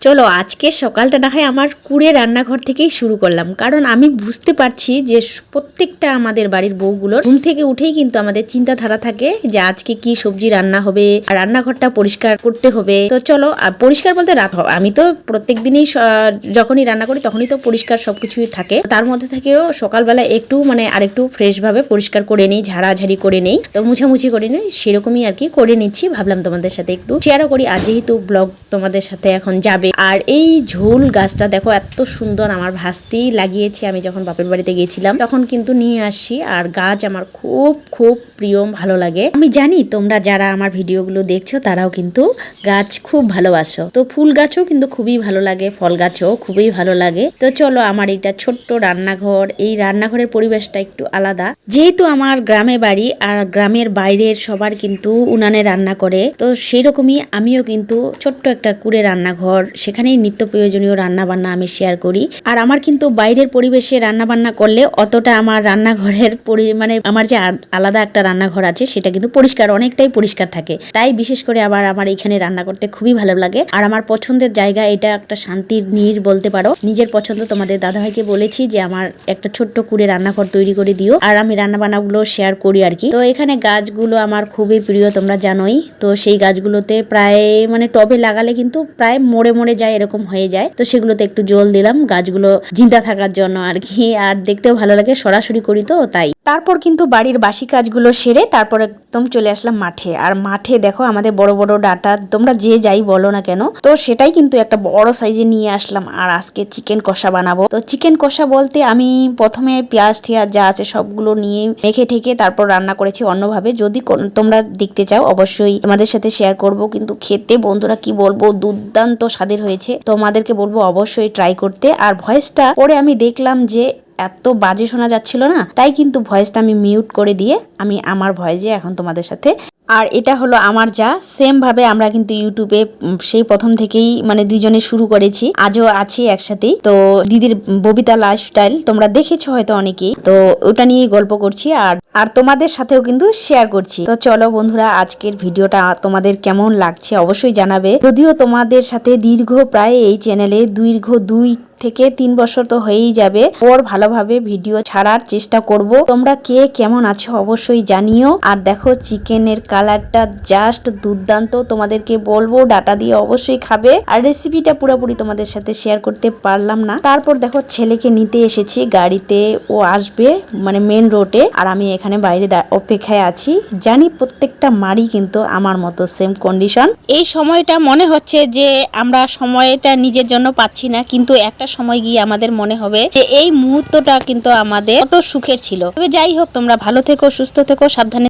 চলো আজকে সকালটা না হয় আমার কুড়ে রান্নাঘর থেকেই শুরু করলাম, কারণ আমি বুঝতে পারছি যে প্রত্যেকটা আমাদের বাড়ির বউগুলোর ঘুম থেকে উঠেই কিন্তু আমাদের চিন্তাধারা থাকে যে আজকে কি সবজি রান্না হবে আর রান্নাঘরটা পরিষ্কার করতে হবে। তো চলো, পরিষ্কার বলতে আমি তো প্রত্যেক দিনই যখনই রান্না করি তখনই তো পরিষ্কার সবকিছুই থাকে, তার মধ্যে থেকেও সকালবেলা একটু আরেকটু ফ্রেশ ভাবে পরিষ্কার করে নিই, ঝাড়াঝাড়ি করে নেই, তো মুছামুছি করে নিই, সেরকমই আর কি করে নিচ্ছি। ভাবলাম তোমাদের সাথে একটু শেয়ারও করি, আর যেহেতু ব্লগ তোমাদের সাথে এখন যাবে। আর এই ঝোল গাছটা দেখো এত সুন্দর, আমার ভাস্তেই লাগিয়েছি। আমি যখন বাপের বাড়িতে গেছিলাম তখন কিন্তু নিয়ে আসি, আর গাছ আমার খুব খুব প্রিয়, ভালো লাগে। আমি জানি তোমরা যারা আমার ভিডিওগুলো দেখছো তারাও কিন্তু গাছ খুব ভালোবাসো, তো ফুল গাছও কিন্তু খুবই ভালো লাগে, ফল গাছও খুবই ভালো লাগে। তো চলো, আমার এটা ছোট্ট রান্নাঘর, এই রান্নাঘরের পরিবেশটা একটু আলাদা, যেহেতু আমার গ্রামে বাড়ি আর গ্রামের বাইরের সবার কিন্তু উনানে রান্না করে, তো সেই রকমই আমিও কিন্তু ছোট্ট একটা কুড়ে রান্নাঘর, সেখানেই নিত্য প্রয়োজনীয় রান্না বান্না আমি শেয়ার করি। আর আমার কিন্তু বাইরের পরিবেশে রান্না বান্না করলে অতটা আমার রান্নাঘরের আমার যে আলাদা একটা রান্নাঘর আছে সেটা কিন্তু পরিষ্কার, অনেকটাই পরিষ্কার থাকে। তাই বিশেষ করে আবার আমার এখানে রান্না করতে খুবই ভালো লাগে। আর আমার পছন্দের জায়গা এটা, একটা শান্তির নীড় বলতে পারো। নিজের পছন্দ তোমাদের দাদাভাইকে বলেছি যে আমার একটা ছোট্ট কুড়ে রান্নাঘর তৈরি করে দিও, আর আমি রান্না বান্নাগুলো শেয়ার করি আর কি। তো এখানে গাছগুলো আমার খুবই প্রিয়, তোমরা জানোই। তো সেই গাছগুলোতে প্রায় টবে লাগালে কিন্তু প্রায় মরে মরে যায়, এরকম হয়ে যায়। তো সেগুলোতে একটু জল দিলাম গাছগুলো জিন্দা থাকার জন্য আর কি, আর দেখতেও ভালো লাগে, সরাসরি করি তো তাই। তারপর কিন্তু বাড়ির বাসি কাজগুলো সেরে তারপর একদম চলে আসলাম মাঠে। আর মাঠে দেখো আমাদের বড় বড় ডাটা, তোমরা যে যাই বলো না কেন, তো সেটাই কিন্তু একটা বড় সাইজে নিয়ে আসলাম। আর আজকে চিকেন কষা বানাবো। তো চিকেন কষা বলতে আমি প্রথমে পেঁয়াজ টিয়াজ যা আছে সবগুলো নিয়ে মেখে ঠেকে তারপর রান্না করেছি অন্যভাবে। যদি তোমরা দেখতে চাও অবশ্যই তোমাদের সাথে শেয়ার করব, কিন্তু খেতে বন্ধুরা কি বলবো, দুর্দান্ত স্বাদের হয়েছে। তোমাদেরকে বলবো অবশ্যই ট্রাই করতে। আর ভয়েসটা পরে আমি দেখলাম যে এত বাজে শোনা যাচ্ছিল না, তাই কিন্তু ভয়েসটা আমি মিউট করে দিয়ে আমি আমার ভয়েসে এখন তোমাদের সাথে। আর এটা হলো আমার যা, সেম ভাবে আমরা কিন্তু ইউটিউবে সেই প্রথম থেকেই দুইজনে শুরু করেছি, আজও আছি একসাথেই। তো দিদির ববিতা লাইফস্টাইল তোমরা দেখেছো হয়তো অনেকেই, তো ওটা নিয়ে গল্প করছি আর তোমাদের সাথেও কিন্তু শেয়ার করছি। তো চলো বন্ধুরা, আজকের ভিডিওটা তোমাদের কেমন লাগছে অবশ্যই জানাবে। যদিও তোমাদের সাথে দীর্ঘ প্রায় এই চ্যানেলে দীর্ঘ 2 থেকে 3 বছর তো হয়েই যাবে, ওর ভালোভাবে ভিডিও ছাড়ার চেষ্টা করব। তোমরা কে কেমন আছো অবশ্যই জানিও। আর দেখো চিকেনের কালারটা জাস্ট দুর্দান্ত, তোমাদেরকে বলবো ডাটা দিয়ে অবশ্যই খাবে। আর রেসিপিটা পুরোপুরি তোমাদের সাথে শেয়ার করতে পারলাম না। তারপর দেখো ছেলেকে নিতে এসেছি গাড়িতে, ও আসবে মেন রোডে, আর আমি এখানে বাইরে অপেক্ষায় আছি। জানি প্রত্যেকটা মারই কিন্তু আমার মতো সেম কন্ডিশন। এই সময়টা মনে হচ্ছে যে আমরা সময়টা নিজের জন্য পাচ্ছি না, কিন্তু একটা সময় গিয়ে আমাদের মনে হবে যে এই মুহূর্তটা কিন্তু আমাদের কত সুখের ছিল। তবে যাই হোক, তোমরা ভালো থেকো, সুস্থ থেকো, সাবধানে